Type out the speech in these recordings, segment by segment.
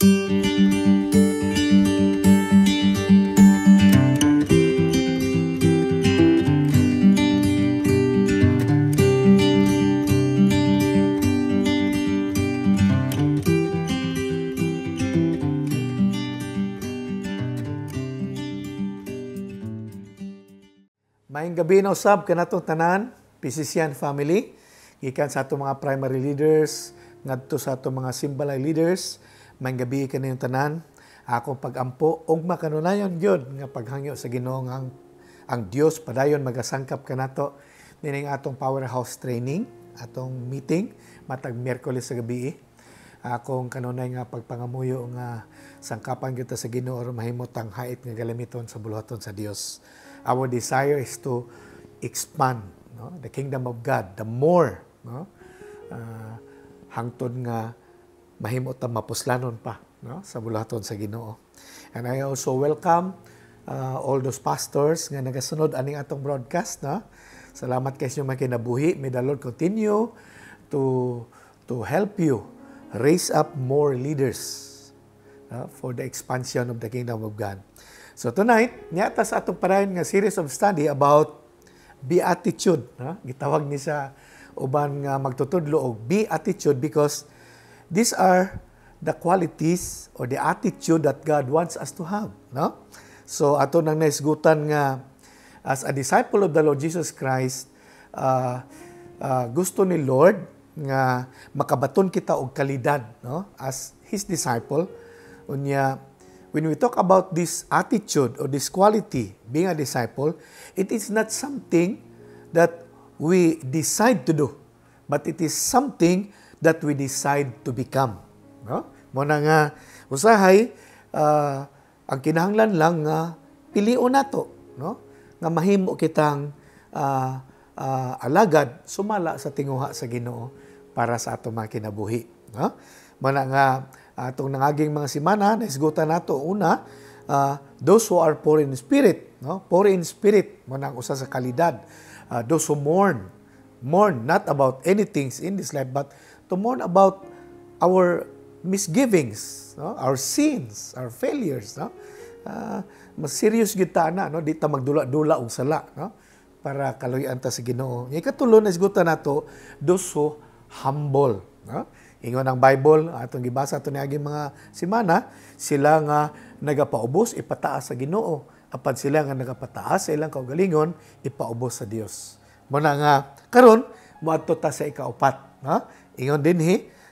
Maayong gabi na usab kanatong tanan, PCCian family, gikan sa atong mga primary leaders, ngadto sa atong mga simbalay leaders. Maayong gabi kanayong tanan. Akong pag-ampo og makanunayon gyud nga paghangyo sa Ginoo nga ang Dios padayon magasangkap kanato nining atong powerhouse training, atong meeting matag Miyerkules sa gabi. Akong kanunay nga pagpangamuyo nga sangkapan kita sa Ginoo aron mahimot ang hait nga galamiton sa buluhaton sa Dios. Our desire is to expand, no, the kingdom of God, the more, no, hangtod nga mahimot ang mapuslanon pa, no, sa buluhaton sa Ginoo. And I also welcome all those pastors nga nagasunod aning atong broadcast, no. Salamat kay inyong makinabuhi. May the Lord continue to help you raise up more leaders for the expansion of the kingdom of God. So tonight, niyata sa atong parayon nga series of study about beatitude. Gitawag ni sa uban nga magtutudlo og beatitude because these are the qualities or the attitude that God wants us to have. No? So ato nang naisgutan nga as a disciple of the Lord Jesus Christ, gusto ni Lord nga makabaton kita og kalidad, no? As His disciple. Unya, when we talk about this attitude or this quality, being a disciple, it is not something that we decide to do, but it is something that we decide to become. No? Muna nga, usahay, ang kinahanglan lang nga pilion nato, no? Nga mahimo kitang alagad, sumala sa tinguha sa Ginoo para sa ato mga kinabuhi. No? Muna nga, atong nangaging mga simana, naisgutan nato una, those who are poor in spirit, no? Poor in spirit, muna ang usa sa kalidad. Those who mourn not about anything in this life, but to mourn about our misgivings, no? Our sins, our failures, no? Mas serious gid ta na, no? Di ta magdula-dula og sala, no? Para kaluyan ta sa Ginoo. Ikatulo, naisgutan nato, those who humble, no? Ingon ang Bible, atong gibasa ato niaging mga simana, sila nga nagapaubos, ipataas sa Ginoo. Apan sila nga nagapataas sa ilang kaugalingon, ipaubos sa Dios. Muna nga, karon moadto ta sa ikaupat. No? Ingon din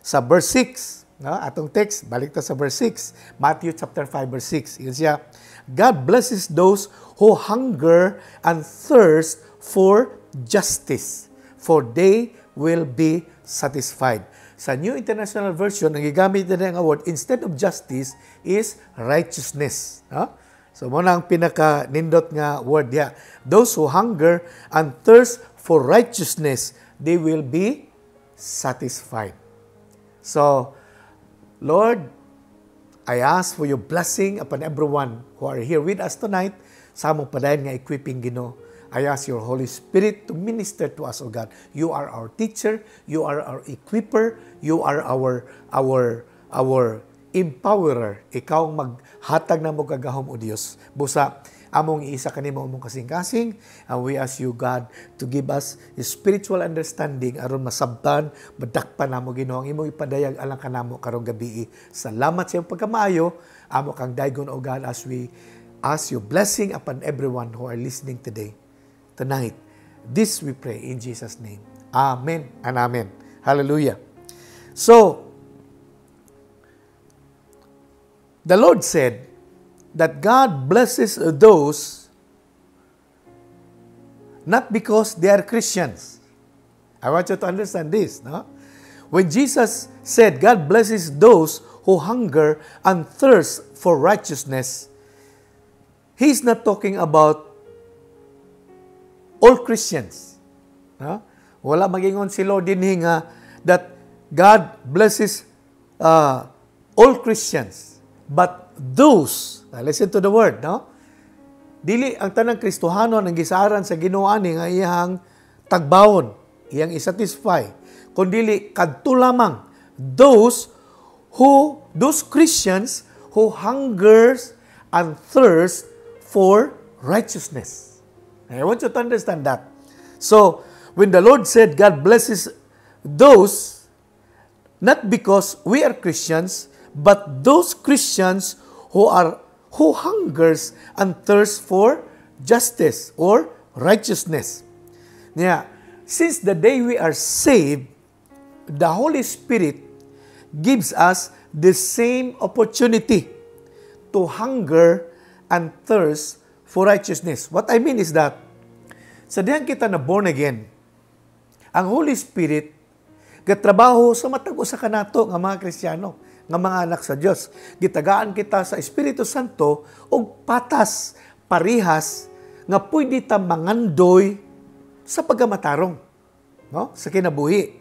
sa verse 6, no? Atong text, balik ta sa verse 6, Matthew chapter 5 verse 6. Ingon siya, God blesses those who hunger and thirst for justice, for they will be satisfied. Sa New International Version, ang gigamit na ang word, instead of justice, is righteousness. No? So, muna ang pinaka-nindot nga word niya. Those who hunger and thirst for righteousness, they will be satisfied. So, Lord, I ask for your blessing upon everyone who are here with us tonight. Sa among padayon nga equipping Ginoo. I ask your Holy Spirit to minister to us, O God. You are our teacher, you are our equipper, you are our empowerer. Ikaw ang maghatag na mo kagahom, O Dios. Busa, among iisa kanimo among kasing-kasing, and we ask you, God, to give us spiritual understanding aron masabtan, madakpan namo Ginoo ang imong ipadayag alang kanamo karong gabi. Salamat sa iyong pagkamaayo, amo kang daygon, O God, as we ask your blessing upon everyone who are listening today. Tonight, this we pray in Jesus' name. Amen and amen. Hallelujah. So, the Lord said that God blesses those not because they are Christians. I want you to understand this. No? When Jesus said God blesses those who hunger and thirst for righteousness, He's not talking about all Christians. No? Wala magingon si Lord din nga that God blesses all Christians. But those, listen to the word, no? Dili ang tanang Kristohanon ang gisaran sa Ginoo ani nga iyang tagbawon, iyang isatisfy. Kundili kadto lamang those those Christians who hungers and thirst for righteousness. I want you to understand that. So, when the Lord said God blesses those, not because we are Christians, but those Christians who hungers and thirst for justice or righteousness. Yeah, since the day we are saved, the Holy Spirit gives us the same opportunity to hunger and thirst for righteousness. What I mean is that, sa diyan kita na born again, ang Holy Spirit gatrabaho sa matag usa kanato nga mga Kristiyano, nga mga anak sa Dios. Gitagaan kita sa Espiritu Santo og patas, parihas nga pwede ta mangandoy sa pagamatarong, no? Sa kinabuhi,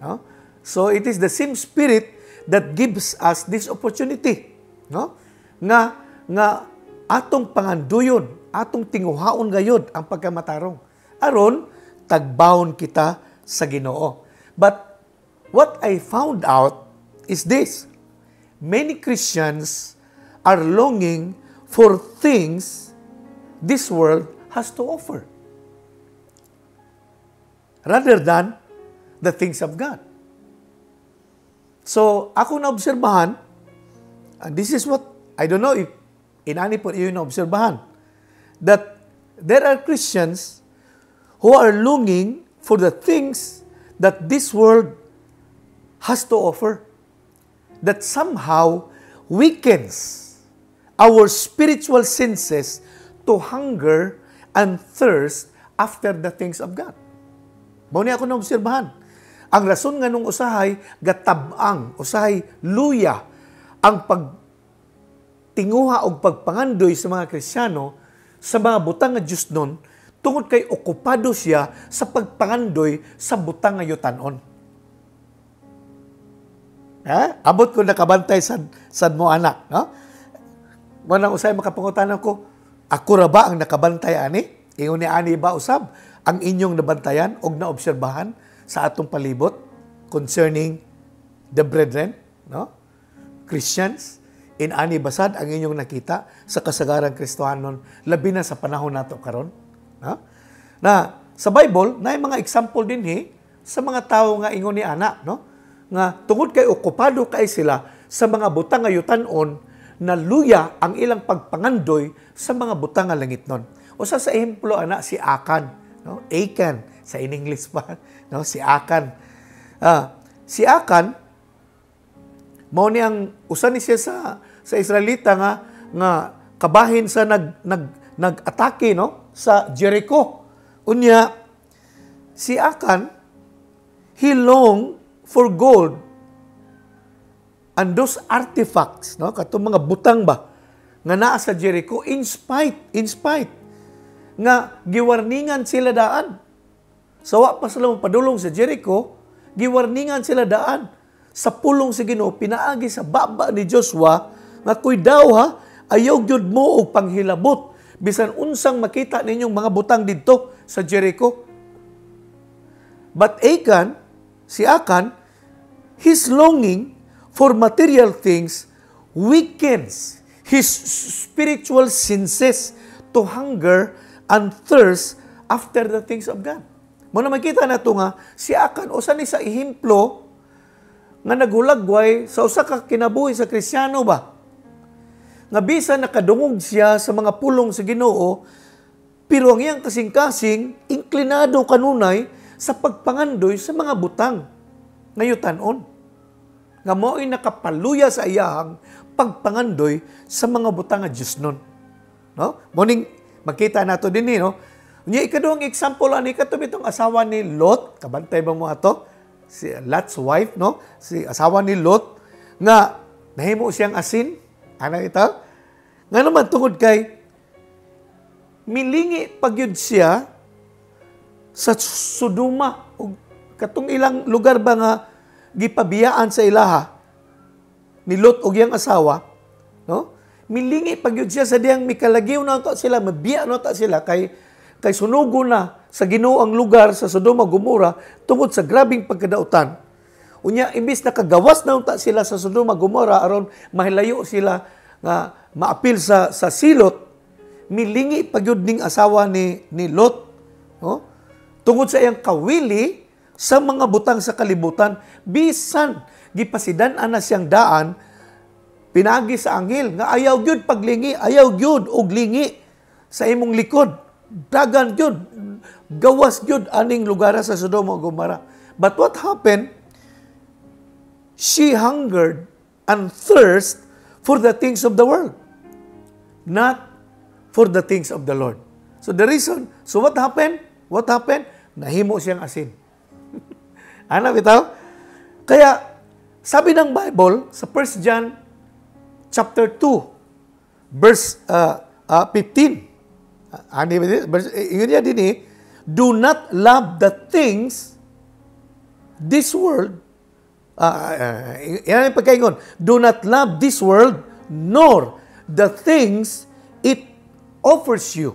no? So it is the same Spirit that gives us this opportunity, no? Nga atong panganduyon, atong tinguhaon gayud ang pagkamatarong aron tagbawon kita sa Ginoo. But what I found out is this: many Christians are longing for things this world has to offer rather than the things of God. So, ako naobserbahan, and this is what, I don't know if inani po iyo naobserbahan, that there are Christians who are longing for the things that this world has to offer, that somehow weakens our spiritual senses to hunger and thirst after the things of God. Mao ni ako naobserbahan. Ang rason nga nung usahay gatabang, usahay luya ang pagtinguha o pagpangandoy sa mga Kristiyano sa mga butang nga Diyos nun, tungod kay okupado siya sa pagpangandoy sa butang nga yutanon. Abot ko nakabantay sad mo anak, no? Manang usay makapangutan ko, ako ra ba ang nakabantay ani? Ingon ni ani ba usab ang inyong nabantayan og naobserbahan sa atong palibot concerning the brethren, no? Christians, in ani basad ang inyong nakita sa kasagarang Kristohanon, labi na sa panahon nato karon, no? Na sa Bible na mga example din sa mga tawo nga ingon ni ana, no? Nga tungod kay okupado kay sila sa mga butang nga yutanon, na luya ang ilang pagpangandoy sa mga butang nga langitnon. Usa sa ehemplo ana si Akan, no? Achan sa in English pa, no? Si Akan. Si Akan mao ni ang usa ni siya sa Israelita nga kabahin sa nag-atake, no? Sa Jericho. Unya si Akan, he longed for gold and those artifacts, no? Katong mga butang ba nga naa sa Jericho, in spite nga giwarningan sila daan. So wa pa sila padulong sa Jericho, giwarningan sila daan sa pulong sa Ginoo, pinaagi sa baba ni Joshua nga kuy daw ayaw gyud mo og panghilabot bisan unsang makita ninyong mga butang didto sa Jericho. But Achan, si Akan, his longing for material things weakens his spiritual senses to hunger and thirst after the things of God. Mo na makita na ito nga, si Akan, usa ni sa ehemplo nga nagulagway sa usa ka kinabuhi sa Kristiyano ba? Nga bisan nakadungog siya sa mga pulong sa Ginoo, pero ang iyang kasing-kasing, inklinado kanunay sa pagpangandoy sa mga butang ngayutanon. Nga mo'y nakapaluya sa iyahang pagpangandoy sa mga butang nga Diyos nun. No? Muning makita nato din no? Nya ikaduhang example ani katong itong asawa ni Lot, kabantay ba mo ato? Si Lot's wife, no? Si asawa ni Lot nga nahimo siyang asin, ana ito? Nga naman tungod kay milingi pagyud siya sa Sodoma ug katong ilang lugar ba nga gipabiyaan sa ilaha ni Lot ug iyang asawa, no? Milingi pagyud siya sa diyang mikalagiw na to sila, mabiya na to sila kay sunugo na sa Ginoo ang lugar sa Sodoma Gomora tungod sa grabing pagkadautan. Unya, imbis na kagawas na unta sila sa Sodoma Gomora aron mahilayo sila nga maapil sa silot, milingi pagyud ning asawa ni Lot. No? Tungod sa iyang kawili sa mga butang sa kalibutan, bisan gipasidan-an na siyang daan, pinagi sa anghel nga ayaw gyud paglingi, ayaw gyud og lingi sa imong likod. Dagan gyud, gawas gyud aning lugar sa Sodoma Gomora. But what happened? She hungered and thirst for the things of the world, not for the things of the Lord. So the reason, so what happened? What happened? Nahimo siyang asin. Ano bitaw? Kaya, sabi ng Bible sa 1 John chapter 2, verse 15, yun niya din eh, do not love the things this world, yan ang pagkaingon, do not love this world, nor the things it offers you.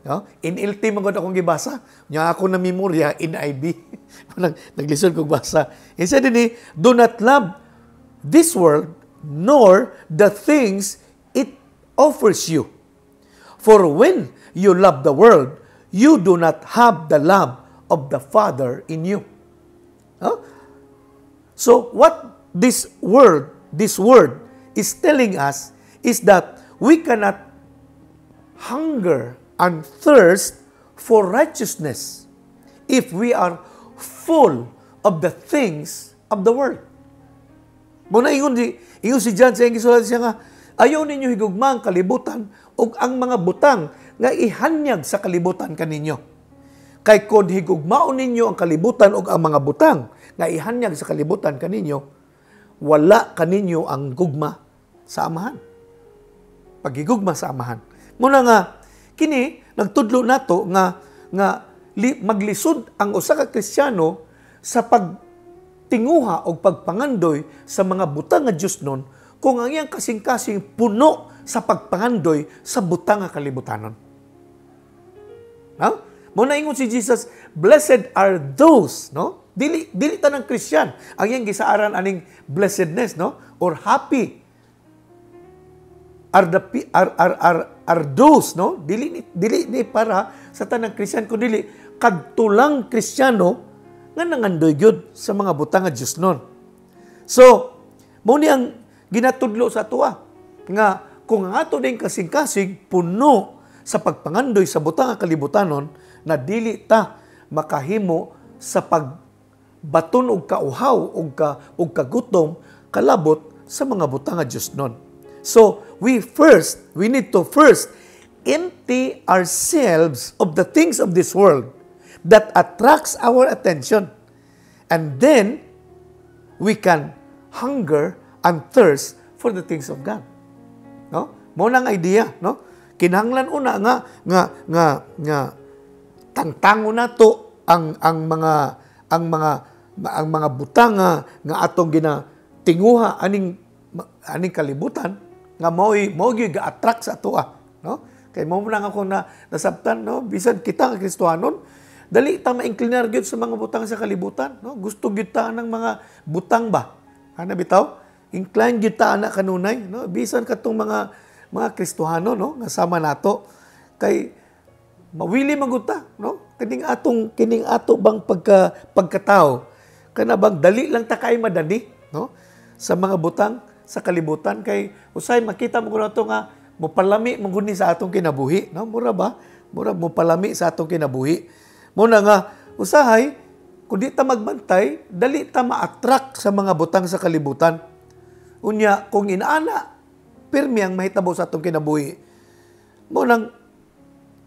No? In LT magod akong gibasa, nya ako na memorya in IB. Naglisod kong basa. Isa din eh, do not love this world, nor the things it offers you. For when you love the world, you do not have the love of the Father in you. Huh? So what this word is telling us is that we cannot hunger and thirst for righteousness if we are full of the things of the world. Muna ingon si John sa iyang gisulat siya nga, ayaw ninyo higugma ang kalibutan o ang mga butang nga ihanyag sa kalibutan kaninyo. Kay kung higugmaon ninyo ang kalibutan o ang mga butang nga ihanyag sa kalibutan kaninyo, wala kaninyo ang gugma sa amahan. Paghigugma sa amahan. Muna nga, kini, nagtudlo nato nga maglisod ang usa ka Kristiyano sa pagtinguha o pagpangandoy sa mga butang nga Diyos nun kung ang iyang kasing-kasing puno sa pagpangandoy sa butang nga kalibutanon. No? Muna ingon si Jesus, blessed are those, no? Dili tanang Christian ang iyang gisaaran aning blessedness, no? Or happy are those, no? Dili ni para sa tanang Christian kun dili kadtulang Kristiyano nga nangandoy gyud sa mga butang nga Dios nun. So, mo ni ang ginatudlo sa tuwa nga kung ang ato ding kasing-kasing puno sa pagpangandoy sa butang nga kalibutanon na dili ta makahimo sa pagbaton og kauhaw og kagutom kalabot sa mga butang nga Dios nun. So, we need to first empty ourselves of the things of this world that attracts our attention. And then, we can hunger and thirst for the things of God. No? Mao nang idea, no? Kinahanglan una nga tangtango nato ang mga butang nga atong ginatinguha aning kalibutan nga mao gyud ga-attract sa atoa, no? Kay mao man ako nasabtan, no? Bisan kita nga Kristohanon, dali ta ma-inclinar gyud sa mga butang sa kalibutan, no? Gusto gyud ta ng mga butang ba? Ana bitaw? Incline gyud ta ana kanunay, no? Bisan katong mga Kristohano, no? Nga sama nato kay mawili maguta, no? Kining ato bang pagkatao kana bang dali lang ta kay madani, no? Sa mga butang sa kalibutan kay usay makita mo kuno nga mopalami mo guni sa atong kinabuhi, no? Mura ba? Mura mopalami sa atong kinabuhi. Muna nga usahay kun di ta magbantay, dali ta ma-attract sa mga butang sa kalibutan. Unya kung inaana pirmi ang mahitabo sa atong kinabuhi, mo nang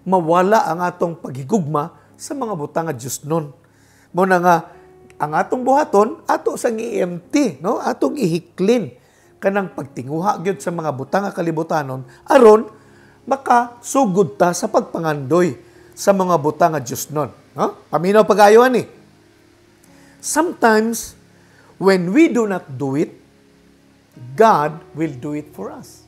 mawala ang atong paghigugma sa mga butang nga Dios nun. Mo na nga ang atong buhaton ato sang i-empty, no? Atong ihiklin kanang pagtinguha gyud sa mga butang nga kalibutanon aron makasugod ta sa pagpangandoy sa mga butang nga Dios nun, no? Paminaw pagayo ani. Sometimes when we do not do it, God will do it for us.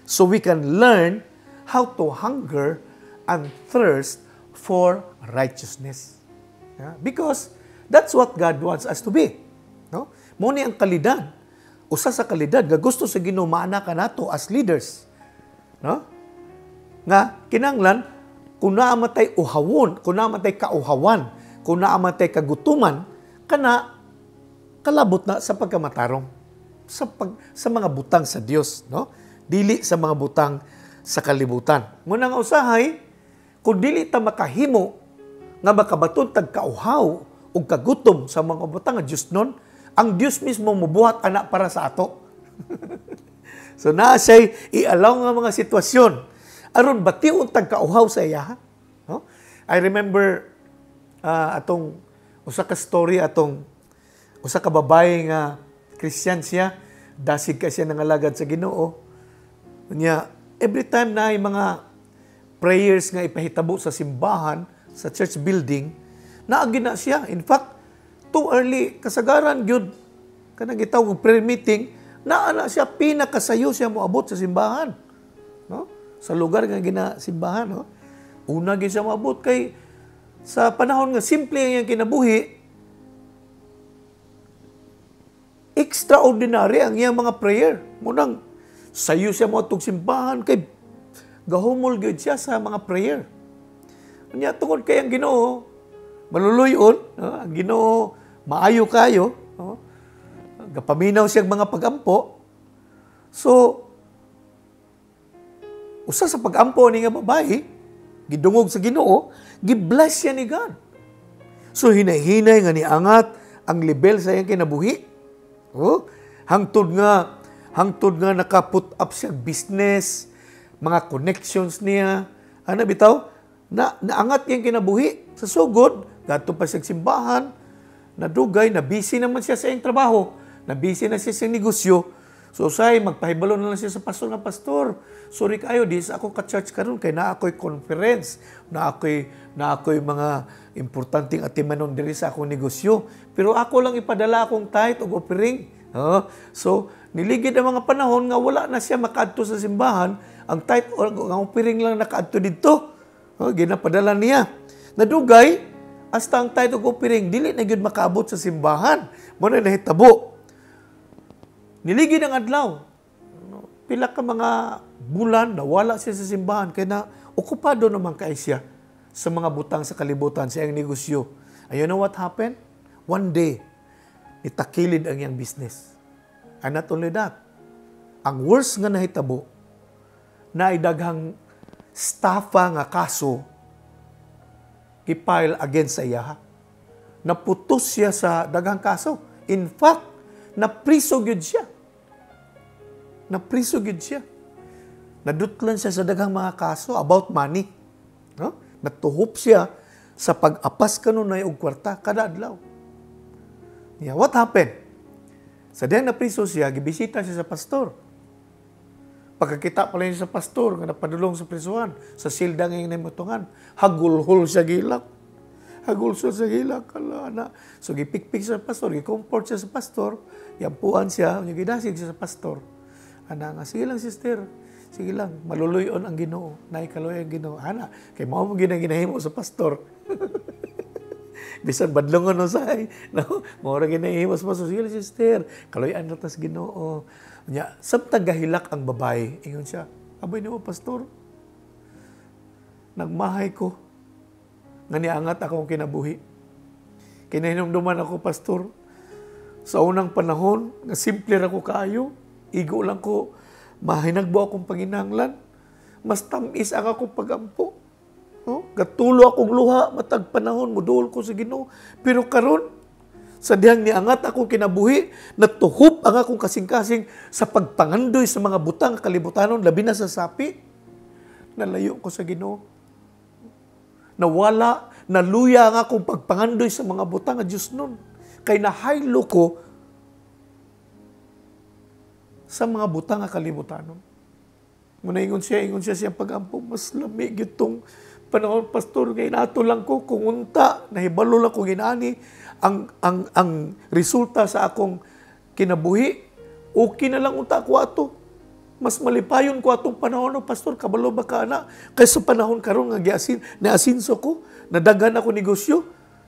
So we can learn how to hunger and thirst for righteousness. Yeah? Because That's what God wants us to be. No? Mo ni ang kalidad. Usa sa kalidad nga gusto sa Ginoo maana ka nato as leaders. No? Nga kinahanglan kung naamatay uhawon, kung naamatay kauhawan, kung naamatay kagutuman, kana kalabot na sa pagkamatarong sa mga butang sa Dios, no? Dili sa mga butang sa kalibutan. Muna nga usahay, kung dili ta makahimo nga makabaton tag kauhaw o kagutom sa mga butang nga Dios nun, ang Dios mismo mubuhat anak para sa ato. So naa siya'y ialaw nga mga sitwasyon aron bation tag kauhaw sa iya. No? I remember atong usa ka story atong usa ka babae nga Christian siya, dasig ka siya nangalagad sa Ginoo. Nya every time na ay mga prayers nga ipahitabo sa simbahan, sa church building, naagi na siya. In fact, too early, kasagaran gyud kanang gitawag prayer meeting, naana siya pinakasayo siya moabot sa simbahan. No? Sa lugar nga ginasimbahan, no? Una gyud siya moabot kay sa panahon nga simple ang iyang kinabuhi, extraordinary ang iyang mga prayer. Munang sayo siya mo itong simbahan kay gahumol gyud siya sa mga prayer. Unya tungod kay ang Ginoo maluluyon, no? Ang Ginoo maayo kayo, no? Gapaminaw siya mga pagampo. So usa sa pagampo ni nga babae gidungog sa Ginoo, gi-bless siya ni God. So hinay-hinay nga niangat ang level sa iyang kinabuhi. Oh, hangtod nga naka-put up siya business, mga connections niya. Ano bitaw? Naangat niyang kinabuhi sa sugod, gato pa siya simbahan, nadugay, na busy naman siya sa iyang trabaho, na busy na siya sa negosyo. So say magpahibalo na lang siya sa pastor nga, pastor, sorry kayo, dis ako ka-church karon kay na ako'y conference, na ako'y mga importanteng atimanon diri sa akong negosyo. Pero ako lang ipadala akong tithe o offering. So, niligid ang mga panahon nga wala na siya makaadto sa simbahan, ang tithe o ang offering lang nakaadto dito. Ginapadala niya. Nadugay, hasta ang tithe o offering, dili na gyud makaabot sa simbahan. Muna nahitabo. Niligid ang adlaw. Pila ka mga bulan na wala siya sa simbahan kaya na okupado naman kay siya sa mga butang sa kalibutan sa iyang negosyo. And you know what happened? One day, itakilid ang iyang business. And not only that, ang worst nga nahitabo, na idaghang staffa nga kaso i-file against sa iya. Naputos siya sa daghang kaso. In fact, napriso gyud siya. Nadutlan siya sa daghang mga kaso about money. No? Natuhop siya sa pag-apas kanunay og kwarta kada adlaw. Yeah, what happened? Sa diyang napriso siya, gibisita siya sa pastor. Pagkakita pala niya sa pastor, nga napadulong sa prisuhan, sa silda nga yung namutungan, hagulhol siya gilak. So, gipikpik siya sa pastor, gikomport siya sa pastor, yampuan siya, gidasig siya sa pastor. Ana nga, sige lang sister, sige lang, maluluyon ang Ginoo, naikaloy ang Ginoo. Ana, kay mao mo ginahimo sa pastor. Bisan badlongon no say, no? Mao ra ginahimo sa pastor, sige lang sister, kaloyan ra tas Ginoo. Nya, sabtag gahilak ang babae, ingon siya, abay niyo pastor, nagmahay ko, nga niangat akong kinabuhi. Kinahinumduman ako, pastor, sa unang panahon, nga simple ra ko kaayo, igo lang ko, mahinagbo akong panginanglan, mas tamis ang akong pagampo. No? Gatulo akong luha, matag panahon, mudul ko sa Ginoo. Pero karon sa dihang niangat akong kinabuhi, natuhop ang akong kasing-kasing sa pagpangandoy sa mga butang kalibutanon, labi na sa sapi. Nalayo ko sa Ginoo. Nawala, naluya ang akong pagpangandoy sa mga butang nga Diyos nun. Kay nahaylo ko sa mga butang nga kalibutanon. Muna ingon siya siyang pagampo, mas lamig itong panahon, pastor, kay nato lang ko, kung unta, nahibalo lang ko ginani, ang resulta sa akong kinabuhi, okay na lang unta ko ato. Mas malipayon ko atong panahon, no, pastor, kabalo ba ka na? Kaysa panahon karon nga giasin, naasinso ko, nadagan ako negosyo,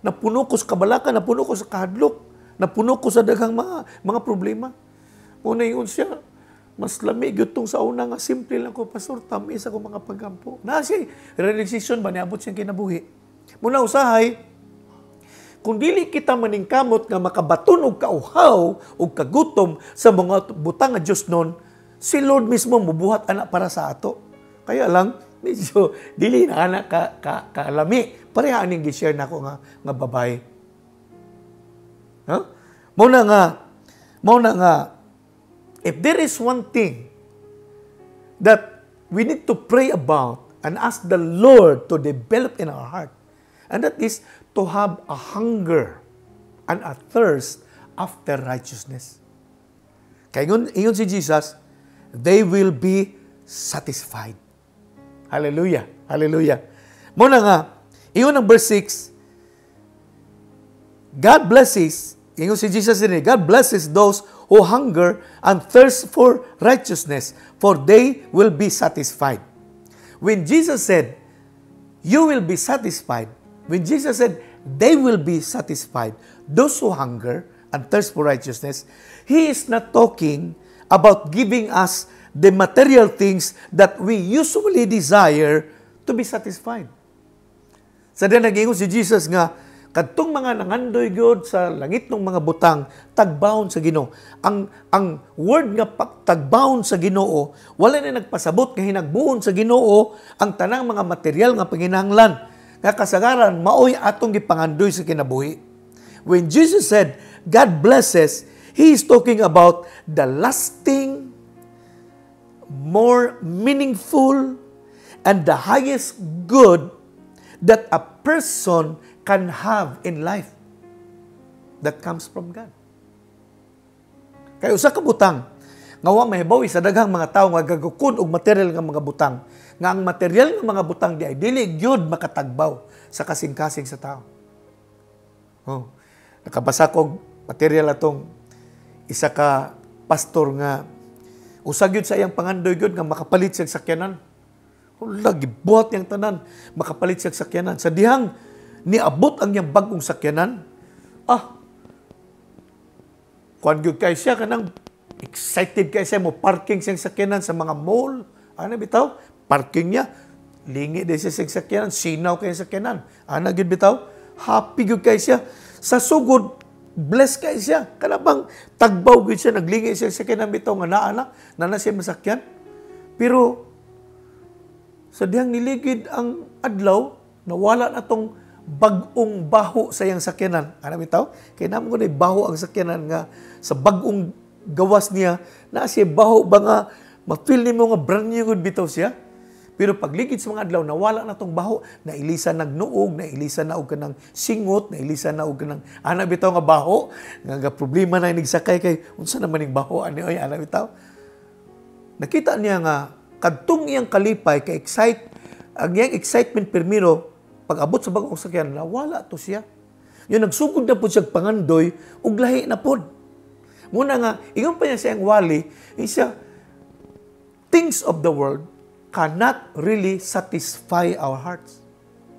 napuno ko sa kabalakan, napuno ko sa kahadlok, napuno ko sa daghang mga problema. Muna yun siya, mas lamig yun sa una nga, simple lang ko, Pastor, tamis ako mga pagkampo. Siya, realization ba, niabot siyang kinabuhi. Muna usahay, kung dili kita maningkamot nga makabaton og kauhaw o kagutom sa mga butang nga Diyos nun, si Lord mismo mubuhat anak para sa ato. Kaya lang, medyo dili na anak kalami. Pareha aning gi-share na ako nga babae. Huh? Muna nga, if there is one thing that we need to pray about and ask the Lord to develop in our heart, and that is to have a hunger and a thirst after righteousness. Kaya ingon si Jesus, they will be satisfied. Hallelujah. Hallelujah. Muna nga, ingon ang verse 6, God blesses, ingon si Jesus din, God blesses those who hunger and thirst for righteousness, for they will be satisfied. When Jesus said, you will be satisfied, when Jesus said, they will be satisfied, those who hunger and thirst for righteousness, He is not talking about giving us the material things that we usually desire to be satisfied. Sa din nag-ingon si Jesus nga, kadtong mga nangandoy gyud sa langit ng mga butang, tagbawon sa Ginoo. Ang word nga tagbawon sa Ginoo, wala na nagpasabot nga hinagbuon sa Ginoo ang tanang mga material nga panginahanglan. Nga kasagaran, maoy atong gipangandoy sa kinabuhi. When Jesus said, God blesses, He is talking about the lasting, more meaningful, and the highest good that a person can have in life that comes from God. Kaya usa ka butang, nga wa mahibawi sa daghang mga tawo nga gagukod og material nga mga butang, nga ang material nga mga butang di ay dili gyud makatagbaw sa kasing-kasing sa tao. Nakabasa kog material atong isa ka pastor nga usag yun sa iyang pangandoy yun nga makapalit siyang sakyanan. Lagi buhat niyang tanan, makapalit siyang sakyanan. Sa dihang niabot ang iyang bagong sakyanan, kuan gyud kay siya kanang excited kay siya mo parking siyang sakyanan sa mga mall. Ano bitaw? Parking niya. Lingi din siya sa sakyanan, sinaw kay sakyanan. Ano gyud bitaw? Happy gyud kay siya. Sa sugod, blessed kay siya. Kanabang tagbaw gyud siya, naglingi siya sa sakyanan bitaw nga na siya masakyan. Pero sa dihang niligid ang adlaw, nawala na tong bagong baho sa iyang sakyanan. Ano bitaw? Kaya naman ko na baho ang sakyanan nga sa bagong gawas niya, na siya baho ba nga, ma-feel ni mo nga brand new good bitaw siya. Pero pagligid sa mga adlaw, nawala na tong baho, nailisan nagnuog, nailisan na og kanang singot, nailisan na og kanang ana bitaw nga baho, nga problema na nagsakay kay unsa naman ning baho ani oy ana bitaw. Nakita niya nga kadtong iyang kalipay kay ang iyang excitement permiro pag-abot sa bagong sakyan, nawala to siya. Yung nagsugod na po siya pangandoy, ug lahi na pod. Muna nga, ingon pa niya sa iyang wali, siya, things of the world cannot really satisfy our hearts.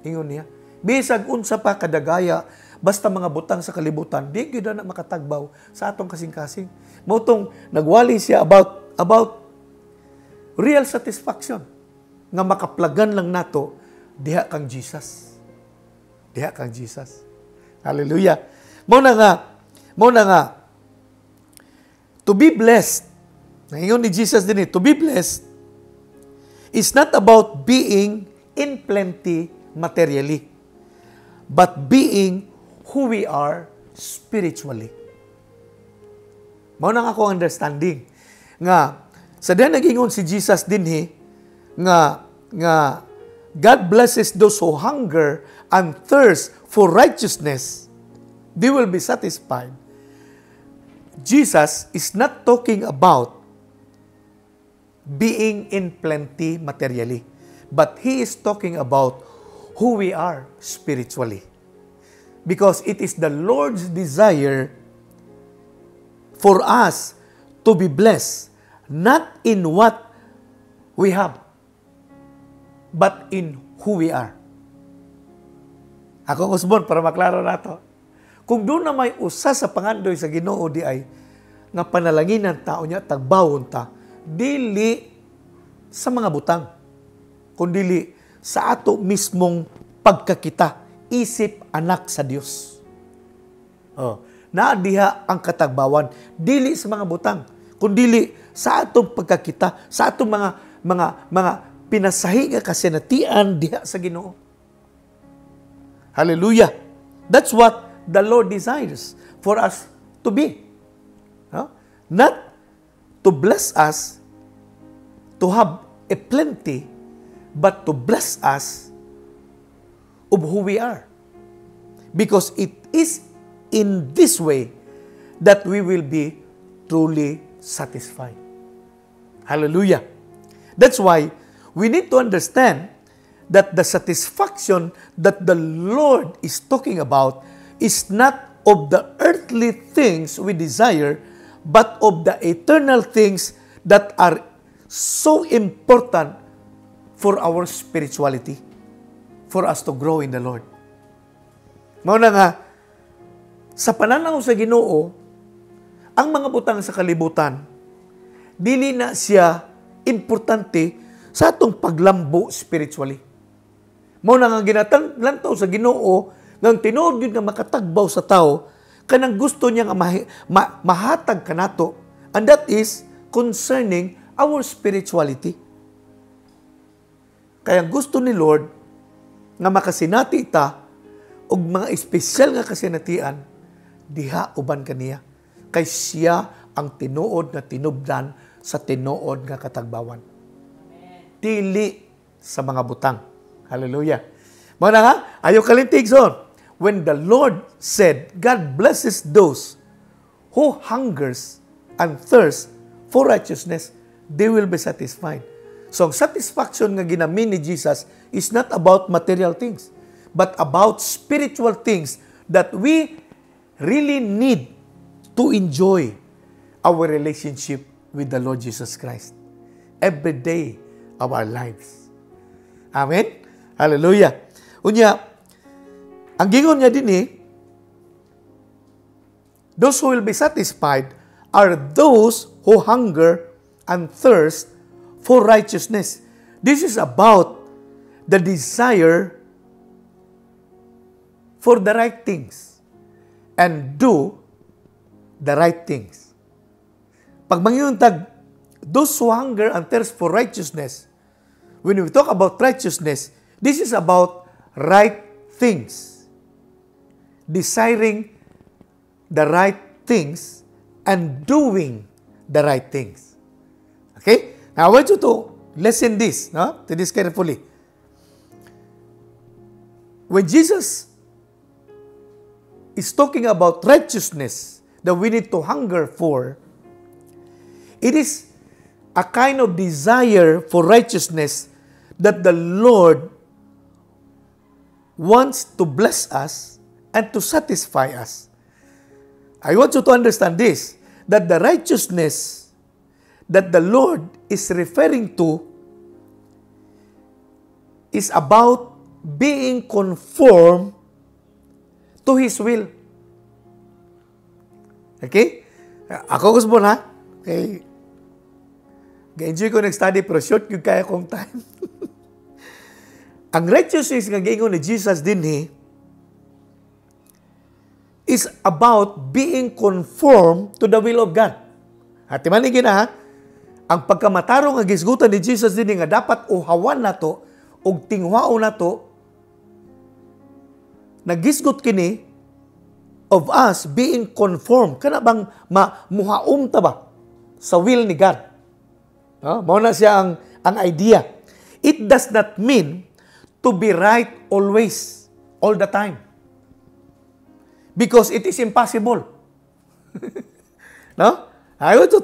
Ingon niya. Bisag unsa pa kadagaya, basta mga butang sa kalibutan, di gyud na makatagbaw sa atong kasing-kasing. Motong nagwali siya about real satisfaction nga makaplagan lang nato diha kang Jesus. Diha kang Jesus. Hallelujah. Muna nga to be blessed. Ngayon ni Jesus din to be blessed is not about being in plenty materially, but being who we are spiritually. Mao nang ako understanding nga sa diyan nag-ingon si Jesus dinhi nga God blesses those who hunger and thirst for righteousness. They will be satisfied. Jesus is not talking about being in plenty materially, but He is talking about who we are spiritually. Because it is the Lord's desire for us to be blessed, not in what we have, but in who we are. Ako usbon para maklaro nato. Kung doon na may usa sa pangandoy sa Ginoo di ay nga panalanginan tao niya tagbawon ta dili sa mga butang kundi sa ato mismong pagkakita isip anak sa Dios. Na diha ang katagbawan dili sa mga butang kundi sa atong pagkakita sa atong mga pinasahi nga kasinatian diha sa Ginoo. Hallelujah. That's what the Lord desires for us to be. Not to bless us to have a plenty, but to bless us of who we are. Because it is in this way that we will be truly satisfied. Hallelujah. That's why we need to understand that the satisfaction that the Lord is talking about is not of the earthly things we desire, but of the eternal things that are so important for our spirituality, for us to grow in the Lord. Mauna nga, sa pananaw sa Ginoo, ang mga butang sa kalibutan, dili na siya importante sa atong paglambo spiritually. Mauna nga ginatanglantaw sa Ginoo, ngang tinuod yun nga makatagbaw sa tao, kanang gusto niya nga mahatag kanato, and that is concerning our spirituality. Kaya gusto ni Lord nga makasinati ta og mga espesyal nga kasinatian diha uban kaniya. Kay siya ang tinuod nga tinubdan sa tinuod nga katagbawan. Dili sa mga butang. Hallelujah. Mga nga, ayaw kalintig son. When the Lord said, God blesses those who hungers and thirst for righteousness, they will be satisfied. So, ang satisfaction nga ginamin ni Jesus is not about material things, but about spiritual things that we really need to enjoy our relationship with the Lord Jesus Christ every day of our lives. Amen? Hallelujah. Unya, ang gingon niya din those who will be satisfied are those who hunger and thirst for righteousness. This is about the desire for the right things and do the right things. Pag mangyuntag, those who hunger and thirst for righteousness, when we talk about righteousness, this is about right things. Desiring the right things and doing the right things. Okay? Now, I want you to listen this, no? To this carefully. When Jesus is talking about righteousness that we need to hunger for, it is a kind of desire for righteousness that the Lord wants to bless us and to satisfy us. I want you to understand this, that the righteousness that the Lord is referring to is about being conformed to His will. Okay? Ako gusto mo na. Okay? Ga-enjoy ko nag-study pero short yung kaya kong time. Ang righteousness nga gingon ni Jesus din is about being conformed to the will of God. At timanigin na, ang pagkamatarong nga gisgutan ni Jesus din nga dapat uhawan nato og tinghwao nato, nagisgot kini of us being conformed. Kana bang muhaom ta ba sa will ni God? Mao na siya ang idea. It does not mean to be right always, all the time. Because it is impossible. No? I want you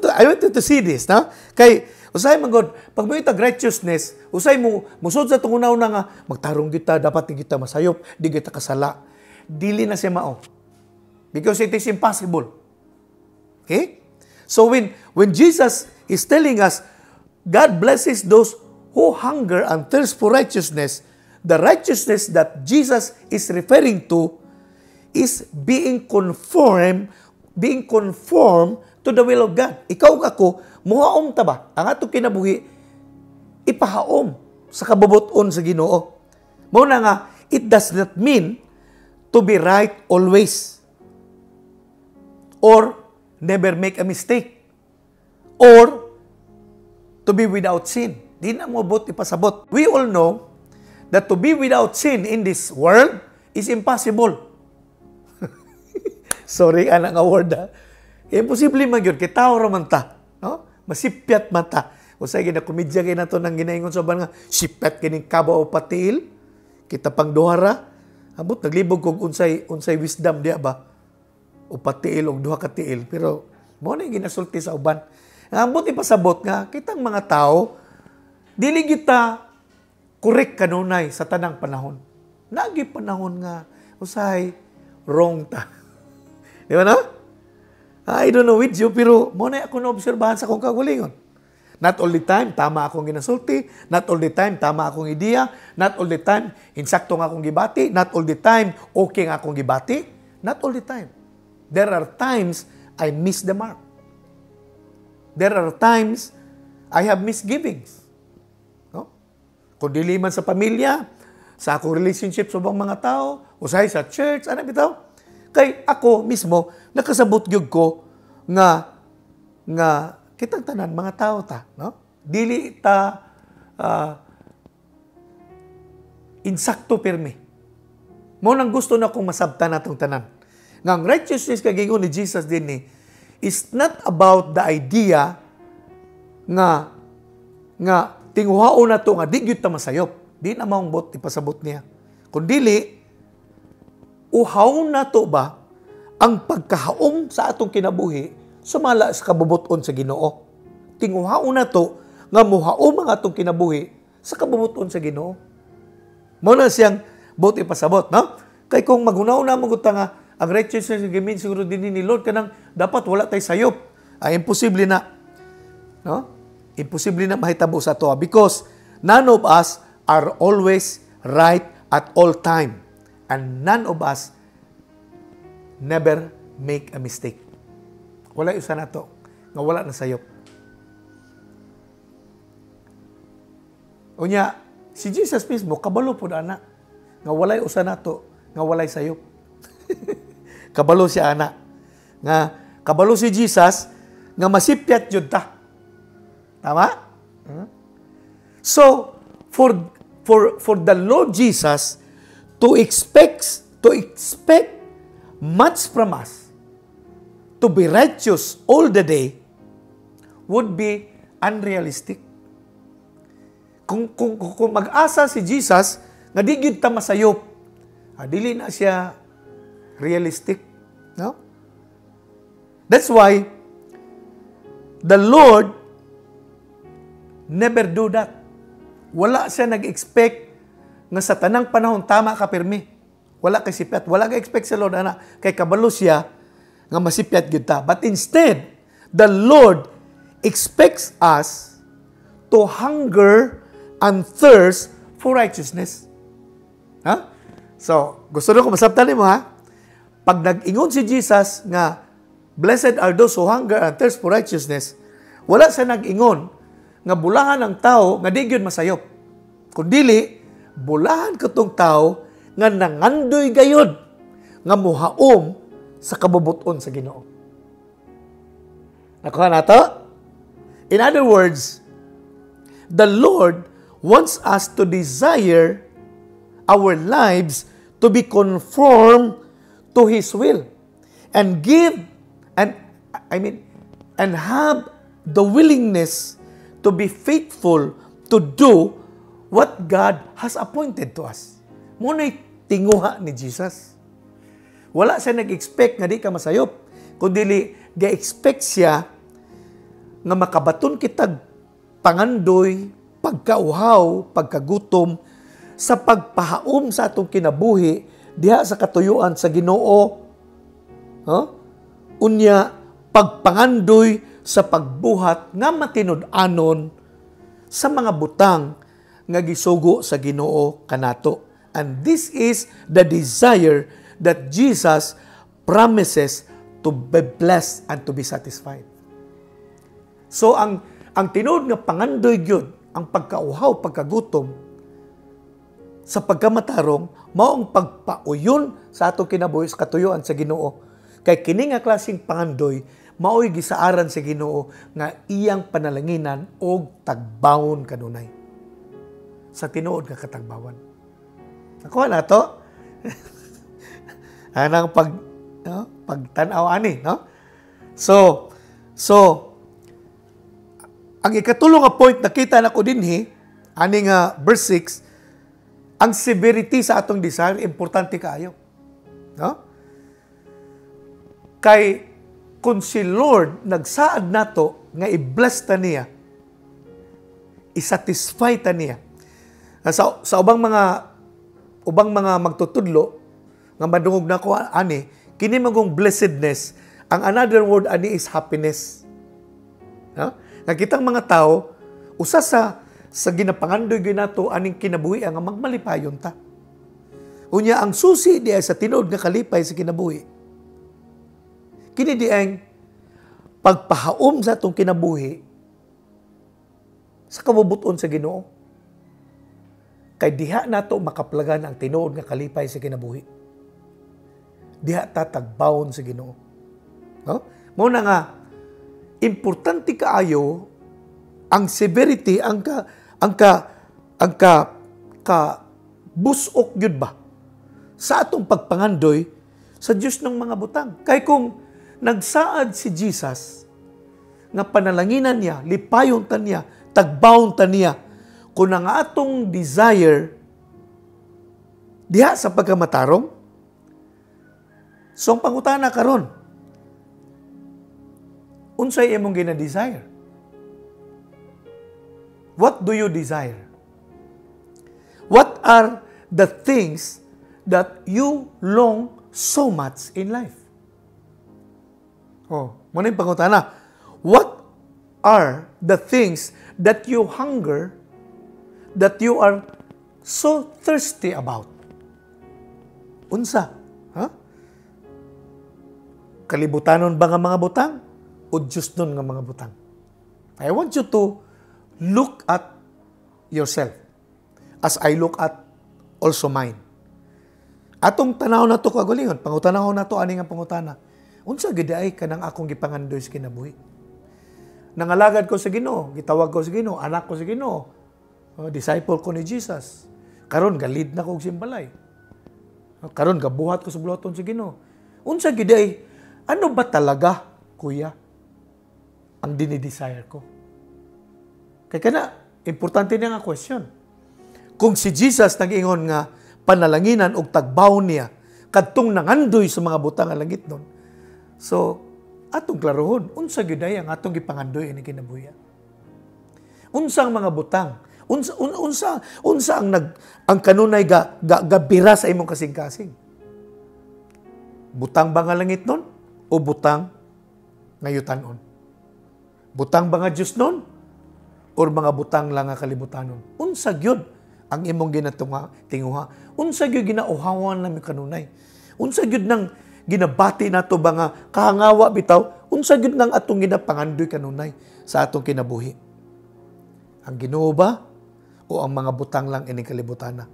to see this, no? Kay usay man god, pag mo itag righteousness, usay mo musod sa tungunaw na nga magtarong kita, dapat di kita masayop, di kita kasala. Dili na siya mao. Because it is impossible. Okay? So when Jesus is telling us God blesses those who hunger and thirst for righteousness, the righteousness that Jesus is referring to is being conformed to the will of God. Ikaw ug ako, muhaom ta ba? Ang atong kinabuhi, ipahaom sa kabubuton sa Ginoo. Mao na nga, it does not mean to be right always, or never make a mistake, or to be without sin. Di na mo bot ipasabot. We all know that to be without sin in this world is impossible. Sorry, anak nga word ha. Imposible man yun. Kaya tao raman ta. No? Masipyat man ta. Usay gina komedya kayo na to nang ginaingon sa nga, sipyat kining kaba o patil. Kita pang duhara. Abot, naglibog kong unsay wisdom diya ba? O patiil o duha ka tiil. Pero, mo na yung ginasulti sa uban. Abot ipasabot nga, kitang mga tao, dili kita correct kanunay sa tanang panahon. Nagi panahon nga, usay, wrong ta. Di ba na? I don't know with you, pero mo na ako na-obserbahan sa kong kagulingon. Not all the time, tama akong ginasulti. Not all the time, tama akong ideya. Not all the time, insakto nga akong gibati. Not all the time, okay nga akong gibati. Not all the time. There are times I miss the mark. There are times I have misgivings. No? Kung dili man sa pamilya, sa akong relationship sa mga tao, usahay sa church, ano bitaw? Kay ako mismo, nakasabot gyud ko nga kitang tanan mga tao ta, no? Dili ta insakto pirmi. Mo nang gusto na kong masabtan natong tanan. Nga ang righteousness kagingon ni Jesus din ni is not about the idea nga tinguhaon na to nga di gyud ta masayop. Di na maungbot ipasabot niya. Kundili uhaw na to ba ang pagkahaom sa atong kinabuhi sumala sa kabubuton sa Ginoo. Tinguhaw na to nga muhaom ang atong kinabuhi sa kabubuton sa Ginoo. Mo na siyang bot ipasabot, no? Kay kung magunaw na mo nga ang righteousness ng gimin siguro din ni Lord kanang dapat wala tay sayop. Ay imposible na. No? Imposible na mahitabo sa to because none of us are always right at all time. And none of us never make a mistake. Wala isa na to. Nga wala na sayop. Unya, si Jesus mismo, kabalo po na anak. Nga walay usa na to. Nga walay sayop. Kabalo siya anak. Nga kabalo si Jesus, nga masipyat yun ta. Tama? So, for the Lord Jesus to expect much from us, to be righteous all the day, would be unrealistic. Kung mag-asa si Jesus, nga di gyud ta masayop, dili na siya realistic. No? That's why the Lord never do that. Wala siya nag-expect nga sa tanang panahon tama ka pirmi. Wala kay sipyat. Wala ka-expect sa Lord, anak. Kay kabalo siya nga masipyat gyud ta. But instead, the Lord expects us to hunger and thirst for righteousness. Ha? So, gusto nyo ko masabtan mo, ha? Pag nag-ingon si Jesus nga, blessed are those who hunger and thirst for righteousness, wala siya nag-ingon nga bulahan ang tao nga di gyud masayop. Kundili, bulahan katong tao nga nangandoy gayod nga muhaom sa kabubuton sa Ginoo. Nakuha na to? In other words, the Lord wants us to desire our lives to be conformed to His will and and have the willingness to be faithful to do what God has appointed to us. Muna'y tinguha ni Jesus. Wala siya nag-expect nga di ka masayop, kundi ga-expect siya nga makabaton kitag pangandoy, pagkauhaw, pagkagutom, sa pagpahaom sa atong kinabuhi, diha sa katuyuan sa Ginoo. Unya, pagpangandoy sa pagbuhat nga matinud-anon sa mga butang nga gisugo sa Ginoo kanato. And this is the desire that Jesus promises to be blessed and to be satisfied. So ang tinuod nga pangandoy gyud ang pagkauhaw, pagkagutom sa pagkamatarong mao ang pagpauyon sa atong kinabuhi sa katuyuan sa Ginoo. Kay kini nga klaseng pangandoy mao'y gisaaran sa Ginoo nga iyang panalanginan og tagbawon kanunay. Sa tinuod nga katagbawan. Nakuha na to? Anang pagtanaw ani, no? So ang ikatulong nga point nakita na ko dinhi ani nga verse 6, ang severity sa atong desire importante kaayo. No? Kay kung si Lord nagsaad nato nga i-bless ta niya, i-satisfy ta niya. Sa ubang mga magtutudlo nga madungog nako ani, kini magong blessedness, ang another word ani is happiness. No? Nakitang mga tao usa sa ginapangandoy gyud nato aning kinabuhi nga magmalipayon ta. Unya ang susi diay sa tinuod nga kalipay sa kinabuhi. Kini diay pagpahaom sa atong kinabuhi sa kabubuton sa Ginoo. Kay diha nato makaplagan ang tinuod nga kalipay sa kinabuhi. Diha ta tagbawon sa Ginoo. No? Mao na nga importante kaayo ang severity, ang busok gyud ba sa atong pagpangandoy sa Dios ng mga butang. Kay kung nagsaad si Jesus nga panalanginan niya, lipayon ta niya, tagbawon ta niya, kung ang atong desire diha sa pagkamatarong, so ang pangutana karon, unsay imong gina-desire? What do you desire? What are the things that you long so much in life? Muna yung pangutana. What are the things that you hunger, that you are so thirsty about? Unsa? Kalibutanon ba nga mga butang? O Diyos nun nga mga butang? I want you to look at yourself as I look at also mine. Atong tanaw na to kagulingon, pangutanaw na to ani nga pangutana. Unsa gid ay kanang akong gipangandoy sa kinabuhi? Nangalagad ko sa Ginoo, gitawag ko sa Ginoo, anak ko sa Ginoo, disciple ko ni Jesus. Karon galid na ko og simbalay. Karon gabuhat ko sa buluhaton sa Ginoo. Unsa gid ay ano ba talaga, kuya, ang dinidesire ko? Kaya kana, importante na nga question. Kung si Jesus nag-ingon nga panalanginan og tagbawon niya, kadtong nangandoy sa mga butang nga langit nun, so, atong klarohon, unsa gyud ay ang atong gipangandoy ini kinabuhi? Unsa ang mga butang? Unsa ang kanunay gabira sa imong kasing-kasing? Butang ba nga langit nun? O butang nga yutan-on? Butang ba nga Diyos nun? O mga butang lang nga kalibutanon? Unsa gyud ang imong tinguha? Unsa gyud ginauhawan namin kanunay? Unsa gyud nang ginabati nato ba nga kahangawa bitaw? Unsa gyud nang atong ginapangandoy kanunay sa atong kinabuhi? Ang Ginoo ba o ang mga butang lang ining kalibutana?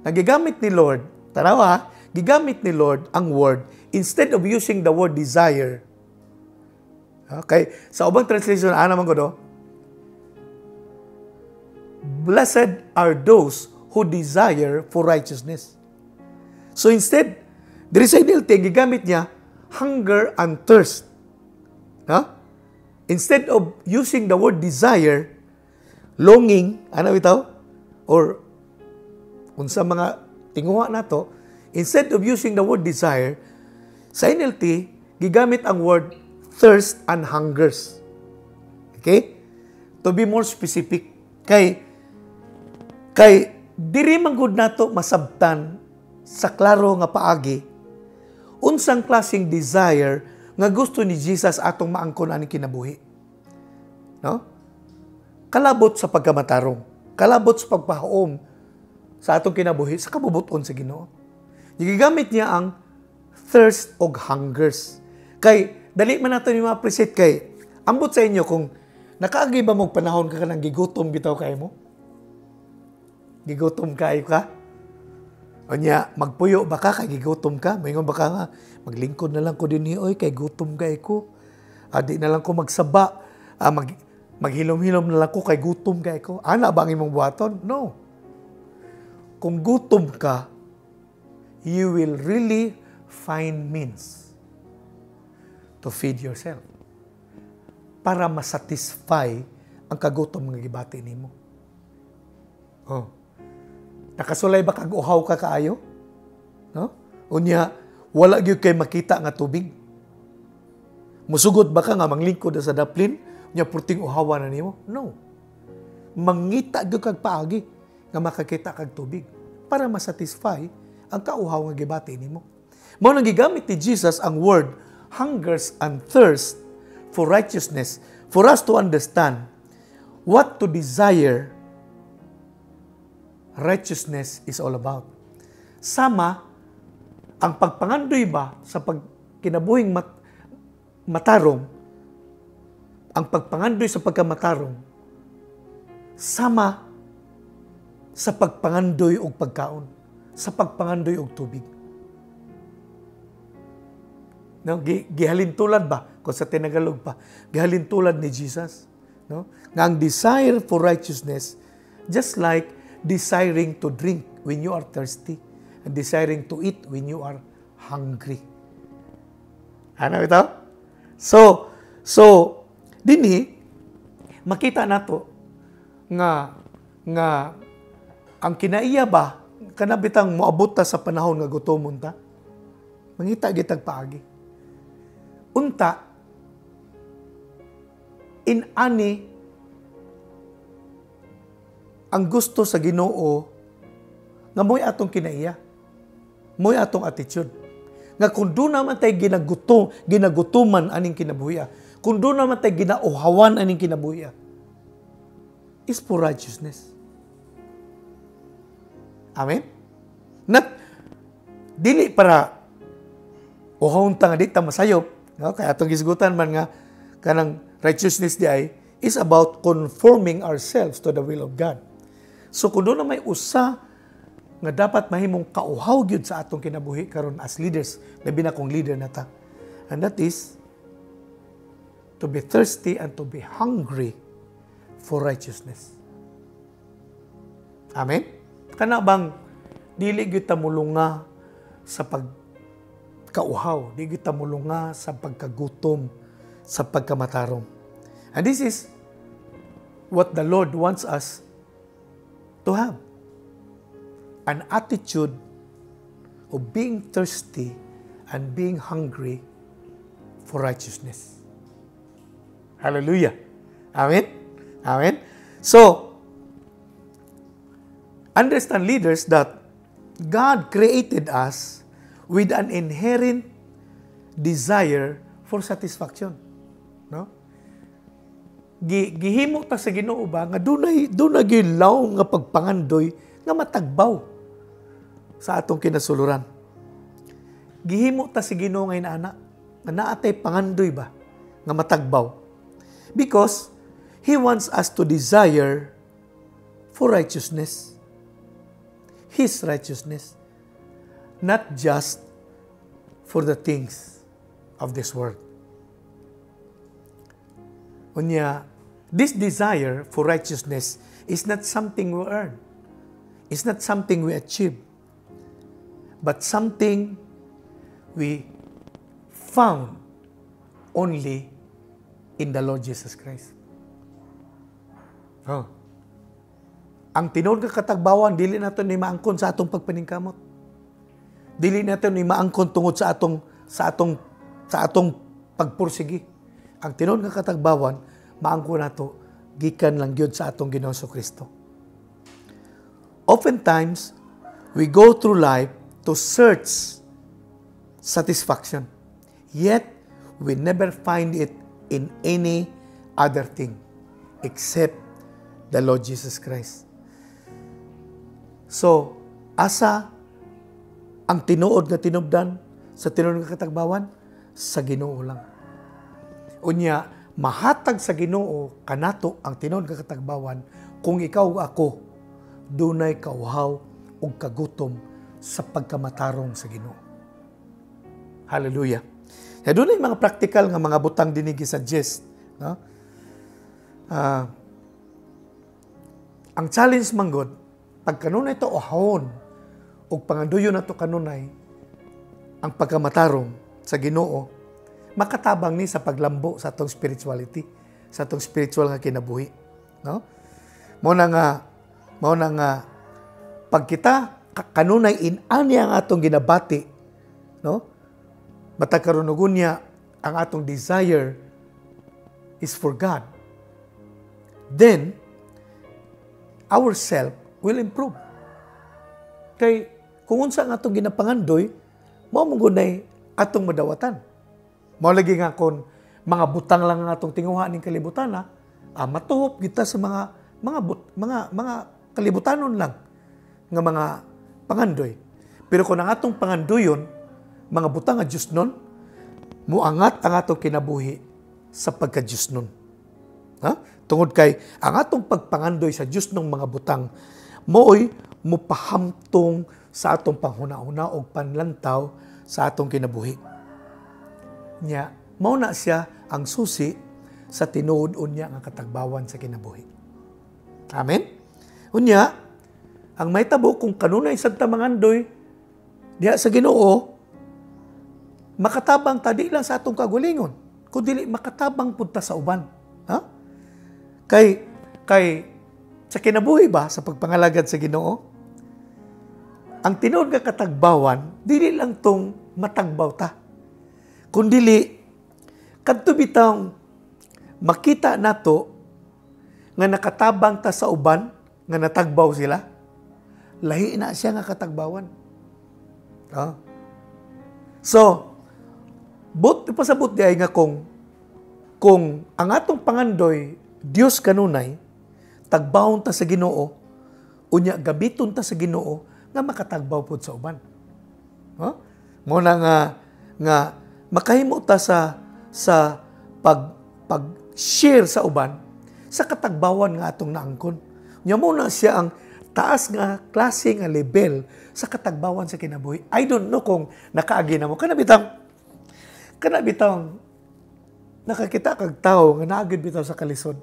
Nagigamit ni Lord, tanawa, gigamit ni Lord ang word instead of using the word desire. Okay, sa ubang translation ana man ko do, blessed are those who desire for righteousness. So instead, diri sa NLT, gigamit niya hunger and thirst. Instead of using the word desire, longing, ano bitaw? Or unsa mga tinguha nato, instead of using the word desire, sa NLT, gigamit ang word thirst and hungers. Okay? To be more specific, kay diri man gud nato masabtan sa klaro nga paagi unsang klaseng desire nga gusto ni Jesus atong maangkon ani kinabuhi. No? Kalabot sa pagkamatarong, kalabot sa pagpahaom sa atong kinabuhi sa kabubuton sa Ginoo. Gigamit niya ang thirst og hungers. Kay dali man nato ni ma-appreciate kay ambot sa inyo kung nakaagi ba mong panahon ka kanang gigutom bitaw kay mo? Gigutom kayo ka? O niya, magpuyo ba ka kay gigutom ka? Mayingon ba ka nga, maglingkod na lang ko din ni, oy, kay gutom kay ko. Di na lang ko magsaba. Maghilom-hilom na lang ko kay gutom kay ko. Ana ba ang imong buhaton? No. Kung gutom ka, you will really find means to feed yourself para masatisfy ang kagutom nga gibati nimo. Oh. Nakasulay ba kag uhaw ka kaayo? No? Unya, wala gyud kay makita nga tubig. Musugod ba ka nga manglingkod sa daplin? Unya purting uhawa na nimo? No. Mangita gyud kag paagi nga makakita kag tubig para masatisfy ang kauhaw nga gibati nimo. Mao nang gigamit ni Jesus ang word hungers and thirst for righteousness for us to understand what to desire righteousness is all about. Sama ang pagpangandoy ba sa pagkinabuhing matarong, ang pagpangandoy sa pagkamatarong, sama sa pagpangandoy og pagkaon, sa pagpangandoy og tubig. No, gihalintulad ba kung sa tinagalog pa, gihalintulad ni Jesus, no? Nga ang desire for righteousness just like desiring to drink when you are thirsty and desiring to eat when you are hungry. Ano ito? So dinhi makita nato nga ang kinaiya ba kanabitang moabot ta sa panahon nga gutomon ta. Mangita gitag paagi. Unta in ani ang gusto sa Ginoo nga mo'y atong kinaiya, mo'y atong attitude. Nga kung doon naman tayo ginagutuman aning kinabuhiya, kung doon naman tayo ginauhawan aning kinabuhiya, is for righteousness. Amen? Dili para uhawon ta nga di ta masayop, no? Kaya atong gisgutan man nga kanang righteousness di ay is about conforming ourselves to the will of God. So kung doon na may usa nga dapat mahimong kauhaw gyud sa atong kinabuhi karon as leaders, labi na kong leader nata. And that is to be thirsty and to be hungry for righteousness. Amen? Kana bang dili gyud ta mulunga sa pagkauhaw, dili gyud ta mulunga sa pagkagutom, sa pagkamatarong. And this is what the Lord wants us to have. An attitude of being thirsty and being hungry for righteousness. Hallelujah. Amen? Amen? So, understand leaders that God created us with an inherent desire for satisfaction. No? Gihimo ta sa Ginoo ba nga dunay gilaw nga pagpangandoy nga matagbaw sa atong kinasuluran. Gihimo ta sa Ginoo nga inaana nga naatay pangandoy ba nga matagbaw because He wants us to desire for righteousness, His righteousness, not just for the things of this world. Unya, this desire for righteousness is not something we earn. It's not something we achieve. But something we found only in the Lord Jesus Christ. Oh. Ang tinuod nga katagbawan, dili nato ni maangkon sa atong pagpaningkamot. Dili nato ni maangkon tungod sa atong pagpursigi. Ang tinuod nga katagbawan, maangkon nato gikan lang gyud sa atong Ginoong Kristo. Oftentimes, we go through life to search satisfaction. Yet, we never find it in any other thing except the Lord Jesus Christ. So, asa ang tinuod nga tinubdan sa tinuod nga katagbawan? Sa Ginoo lang. Unya, mahatag sa Ginoo kanato ang tinuod nga katagbawan kung ikaw o ako dunay kauhaw o kagutom sa pagkamatarong sa Ginoo. Hallelujah. Ya dunay mga practical nga mga butang dinigi sa suggest, no? Ang challenge manggod, pag kanunay ito ohon o panganduyo na ito kanunay, ang pagkamatarong sa Ginoo, makatabang ni sa paglambo sa atong spirituality, sa atong spiritual nga kinabuhi. No? Mao na nga, pag kita kanunay inani ang atong ginabati, no? Matakarunugon niya ang atong desire is for God. Then, ourself will improve. Kay kung unsa ang atong ginapangandoy, mao mong gunay atong madawatan. Mao lagi nga kon mga butang lang ang atong tinguha ning kalibutan, matuhop kita sa mga kalibutanon lang nga mga pangandoy. Pero kung ang atong pangandoyon, mga butang nga Diyos nun, muangat ang atong kinabuhi sa pagka-Diyos nun. Tungod kay ang atong pagpangandoy sa Diyos ng mga butang, mooy mupahamtong sa atong panghuna-una o panlantaw sa atong kinabuhi. Nya, mao na siya ang susi sa tinuod unya nga katagbawan sa kinabuhi. Amen? Unya, ang may tabo kung kanunay sa tamangandoy diha sa Ginoo, makatabang tadi lang sa atong kagulingon, kundi makatabang punta sa uban. Kay sa kinabuhi ba sa pagpangalagad sa Ginoo, ang tinuod nga katagbawan dili lang tong matagbaw ta, kundi kadto bitang makita nato nga nakatabang ta sa uban nga natagbaw sila, lahi na siya nga katagbawan. So, pasabot di ay nga kung ang atong pangandoy Dios kanunay, tagbawon ta sa Ginoo, unya gabiton ta sa Ginoo nga makatagbaw pod sa uban. Mo na nga makahimo ta sa pag-share sa uban sa katagbawan nga atong naangkon. Nya mo na siya ang taas nga klase nga level sa katagbawan sa kinabuhi. I don't know kung nakaagi na mo. Kana bitang nakakita kag tao nga naagid bitaw sa kalisod.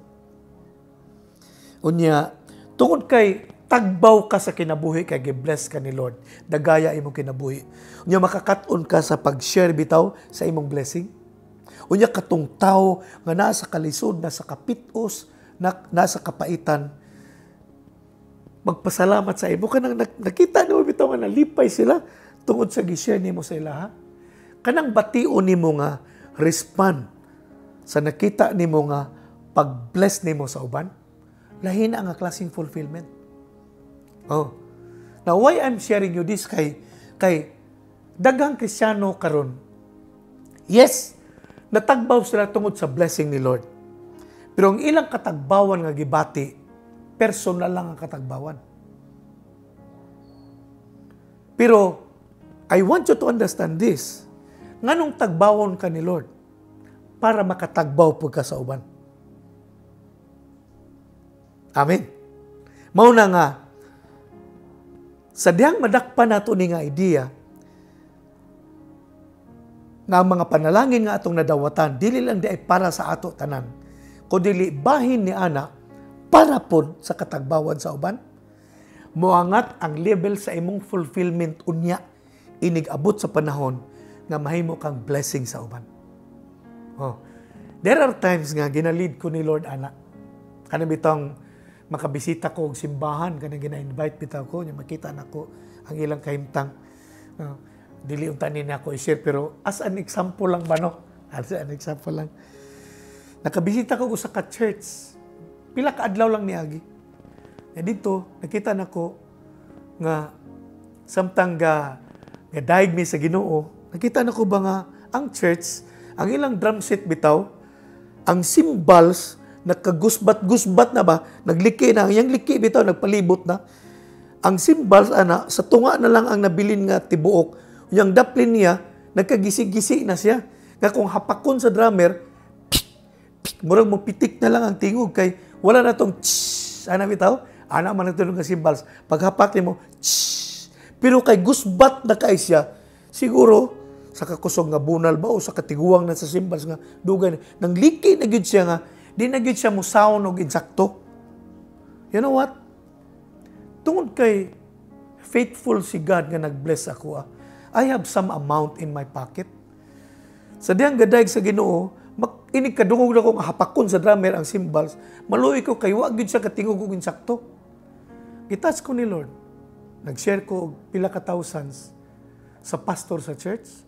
Unya, tungod kay tagbaw ka sa kinabuhi kay gi-bless ka ni Lord. Dagaya imong kinabuhi. Unya makakat-on ka sa pag-share bitaw sa imong blessing. Unya katong tao nga nasa kalisod, nasa kapitos, nasa kapaitan, magpasalamat sa imo kanang nakita nimo bitaw nga nalipay sila tungod sa gi-share nimo sa ilaha. Kanang bation nimo nga respond sa nakita nimo nga pag-bless nimo sa uban, lahi na nga klaseng fulfillment. Now why I'm sharing you this kay daghang Kristiyano karon, yes, natagbaw sila tungod sa blessing ni Lord. Pero ang ilang katagbawan nga gibati, personal lang ang katagbawan. Pero I want you to understand this. Nganong tagbawon ka ni Lord? Para makatagbaw po ka sa uban. Amen. Mao na nga, sa diyang madakpan nato ni nga idea, nga mga panalangin nga atong nadawatan, dili lang di ay para sa ato tanan, kundi bahin ni ana, para po sa katagbawan sa uban, muangat ang level sa imong fulfillment unya, inig-abot sa panahon, nga mahimo kang blessing sa uban. There are times nga ginalid ko ni Lord ana. Kanang bitong makabisita ko og simbahan, kanang gina-invite bitaw ko, nya makita nako ang ilang kahimtang. Dili unta ni ako i-share pero as an example lang ba no? As an example lang. Nakabisita ko sa ka-church. Pila ka adlaw lang niagi. Dito nakita nako nga samtang ga daig mi sa Ginoo, nakita nako ba nga ang church, ang ilang drum set bitaw, ang cymbals, nagkagusbat-gusbat na ba, nagliki na, yung liki bitaw, nagpalibot na, ang symbols, sa tunga na lang ang nabilin nga tibuok. Yung daplin niya, nagkagisi-gisi na siya. Nga kung hapakon sa drummer, murag mo pitik na lang ang tingog kay wala na tong bitaw? Man ito nga symbols. Pag hapak mo, pero kay gusbat na kay siya, siguro, sa kakusog nga bunal ba o sa katiguang na sa symbols nga dugay, nang liki na gid siya nga, di na gid siya mo sound og insakto. You know what? Tungod kay faithful si God nga nag-bless ako, I have some amount in my pocket. Sa diyang gadayg sa Ginoo, inig kadungog na kong hapakon sa drummer ang cymbals, maluoy ko kay wag gyud siya katingog og insakto. Gitas ko ni Lord. Nag-share ko og pila ka thousands sa pastor sa church.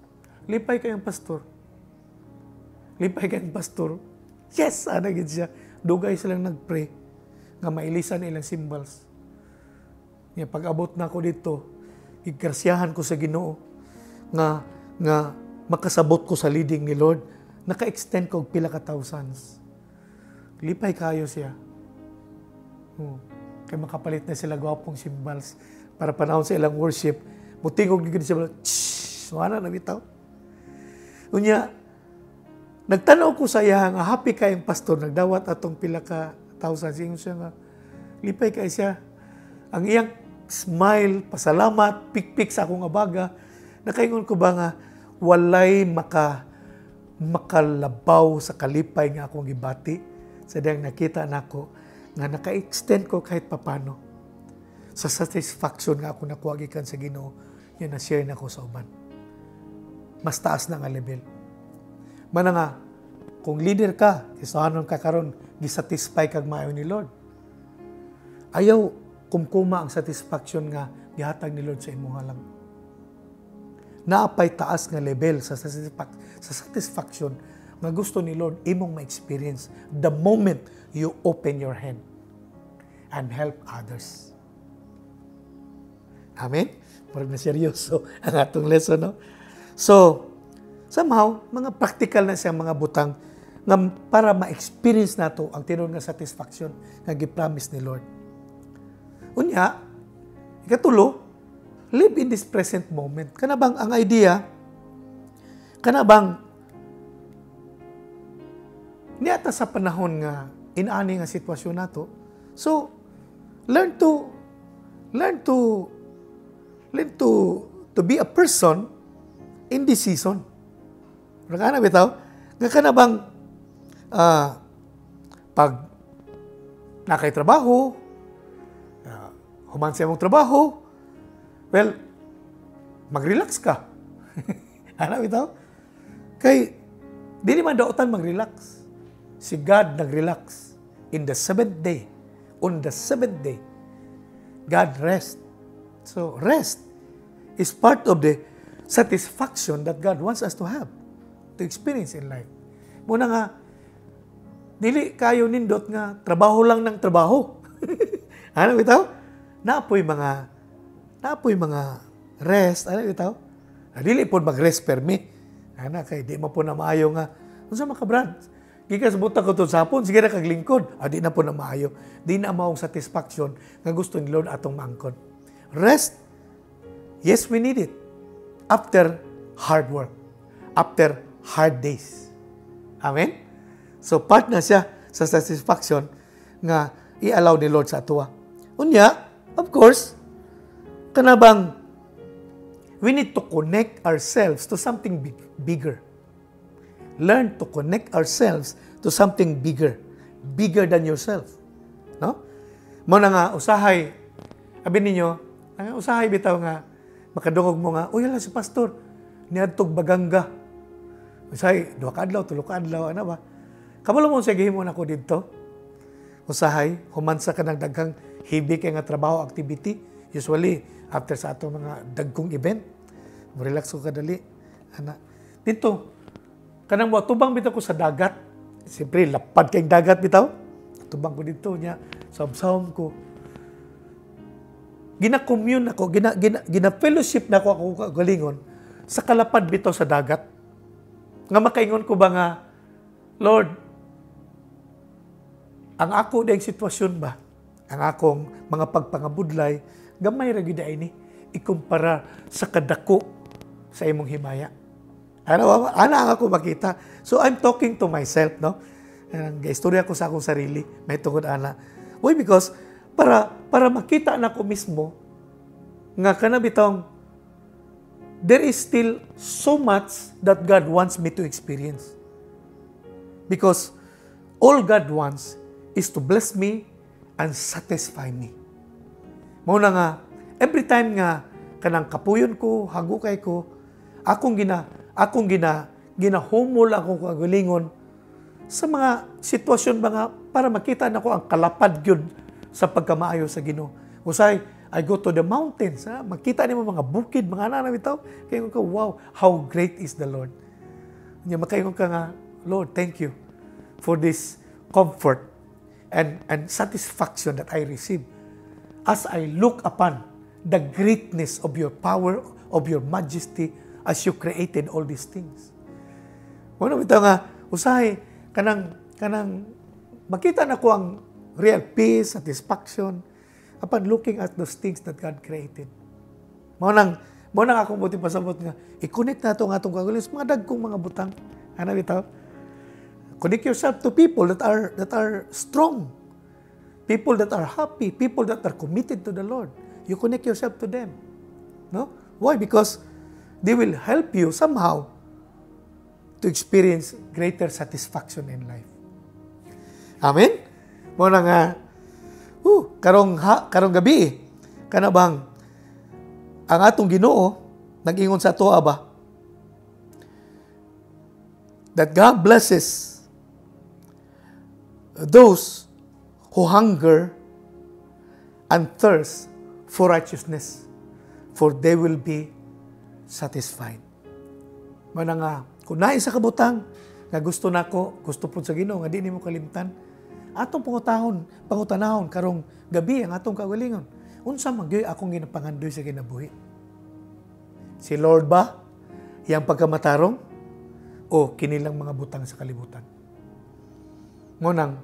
Lipay kayang pastor. Lipay kayang pastor. Yes, gid siya. Dugay silang nagpray nga mailisan ilang cymbals. Nga pag-abot na ako dito, igrasyahan ko sa Ginoo nga makasabot ko sa leading ni Lord. Naka-extend ko og pila ka thousands. Lipay kayo siya. Kaya makapalit na sila gwapong cymbals para panahon sa ilang worship. Mutingog ni siya, wala na bitaw. Unya, nagtanaw ko sa iya nga happy kayong pastor, nagdawat atong pila ka thousands. Ingon siya nga, lipay kay siya. Ang iyang smile, pasalamat, pikpik sa akong abaga, nakaingon ko ba nga, walay makalabaw sa kalipay nga akong gibati. Sa diyang nakita nako nga naka-extend ko kahit papano sa satisfaction nga ako nakuha gikan sa Ginoo, yun na share nako sa uban. Mas taas na nga level. Mana nga, kung leader ka, isahanon ka karon, gisatisfy kag maayo ni Lord. Ayaw kumkuma ang satisfaction nga gihatag ni Lord sa imong lang. Naapay taas nga level sa satisfaction nga gusto ni Lord imong ma-experience the moment you open your hand and help others. Amen? Parang na seryoso ang atong lesson, no? So, somehow, mga practical na siyang mga butang nga para ma-experience nato ang tinuod nga satisfaction nga gi-promise ni Lord. Unya, ikatulo, live in this present moment. Kana bang ang idea, kana bang niata sa panahon nga inaani nga sitwasyon nato. So, learn to be a person in this season. Rakana bitaw, nga kana bang pag nakay trabaho, human sa imong trabaho, well, mag-relax ka. Ano bitaw? Kay, di man daotan mag-relax. Si God nag-relax. In the seventh day, on the seventh day, God rest. So, rest is part of the satisfaction that God wants us to have, to experience in life. Muna nga, dili kayo nindot nga, trabaho lang ng trabaho. Ano bitaw? Naapoy mga rest, ano bitaw? Dili po mag-rest per me. Ana kay di mo po na maayo nga. Unsa man ka Brad? Gikas buta ko to sapon, sige na kaglingkod. Di na po na maayo. Di na maong satisfaction nga gusto ni Lord atong maangkon. Rest, yes, we need it. After hard work. After hard days. Amen? So, part na siya sa satisfaction nga i-allow ni Lord sa atuwa. Unya, of course, kanabang we need to connect ourselves to something bigger. Learn to connect ourselves to something bigger than yourself. No? Mo na nga, usahay, sabi ninyo, usahay bitaw nga, makadungog mo nga, uy, ala si pastor, niadtog bagangga. Usahay, 2 kadlaw, 3 kadlaw, ano ba? Kamalo mo sige mo na ko dito. Usahay, humansa ka ng daghang hibi kay nga trabaho, activity. Usually, after sa ato mga dagkong event, relax ko kadali. Dito, kanang mo, tubang bitaw ko sa dagat. Siyempre, lapad kayong dagat bitaw. Tubang ko dito niya, sabsawm ko. Gina-commune ako, gina-fellowship na ako galingon sa kalapad bitaw sa dagat. Nga makaingon ko ba nga, Lord, ang ako dayang sitwasyon ba, ang akong mga pagpangabudlay, gamay ra gyud ini ikumpara sa kadako sa imong himaya. Ana ang ako makita. So I'm talking to myself, no? Gaistorya ko sa akong sarili, may tungod ana. Why? Because para makita na ko mismo nga kana bitong there is still so much that God wants me to experience. Because all God wants is to bless me and satisfy me. Mao na nga, every time nga kanang kapuyon ko, hagukay ko, akong ginahumol akong kagalingon sa mga sitwasyon mga para makita nako ang kalapad gyud sa pagkamaayo sa Ginoo. Usay, I go to the mountains, makita nimo mga bukid, mga ana bitaw, kay ko wow, how great is the Lord. Nya makaingon ka nga, Lord, thank you for this comfort and satisfaction that I receive as I look upon the greatness of your power, of your majesty, as you created all these things. Ano bitaw nga, usahay, kanang makita na ko ang real peace, satisfaction, upon looking at those things that God created. Mao nang akong buti pasabot nga, i-connect na ito ang atong kagulis, mga dagkong mga butang. Ano bitaw? Connect yourself to people that are strong, people that are happy, people that are committed to the Lord. You connect yourself to them. No? Why? Because they will help you somehow to experience greater satisfaction in life. Amen? Mo na nga, karong gabi, kana bang ang atong Ginoo nag-ingon sa ato ba that God blesses those who hunger and thirst for righteousness, for they will be satisfied. Mana nga, kung nain sa kabutang, nga gusto po sa Ginoo, nga di nimo kalimtan, atong pangutanahon, karong gabi ang atong kagalingon. Unsa magyoy akong ginapangandoy sa kinabuhi? Si Lord ba? Yang pagkamatarong? O kinilang mga butang sa kalibutan? Ngunang,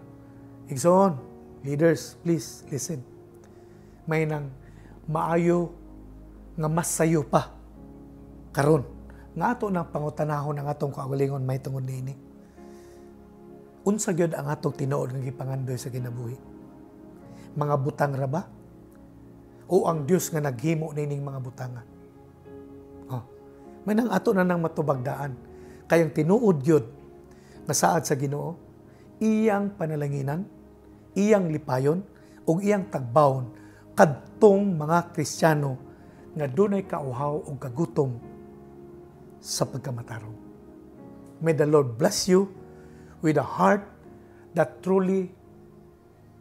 igsoon, leaders, please listen. May nang maayo nga mas sayo pa karon nga ato nang pangutanahon ang atong kaugalingon may tungod niini. Unsa gyud ang atong tinuod nga gipangandoy sa kinabuhi? Mga butang ra ba? O ang Dios nga naghimo nining mga butanga? May nang ato na nang matubagdaan kayang tinuod gyud nga saad sa Ginoo, iyang panalanginan, iyang lipayon ug iyang tagbawon kadtong mga Kristiyano nga dunay kauhaw ug kagutom sa pagkamatarong. May the Lord bless you with a heart that truly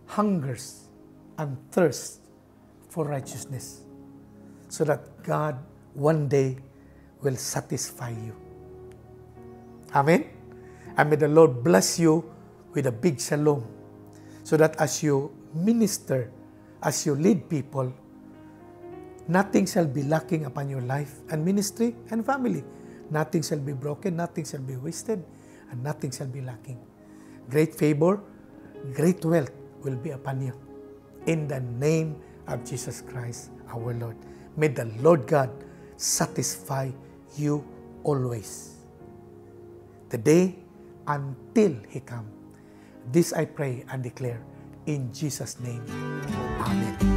hungers and thirsts for righteousness, so that God one day will satisfy you. Amen? And may the Lord bless you with a big shalom, so that as you minister, as you lead people, nothing shall be lacking upon your life and ministry and family. Nothing shall be broken, nothing shall be wasted, and nothing shall be lacking. Great favor, great wealth will be upon you. In the name of Jesus Christ, our Lord. May the Lord God satisfy you always, today until He come. This I pray and declare in Jesus' name. Amen.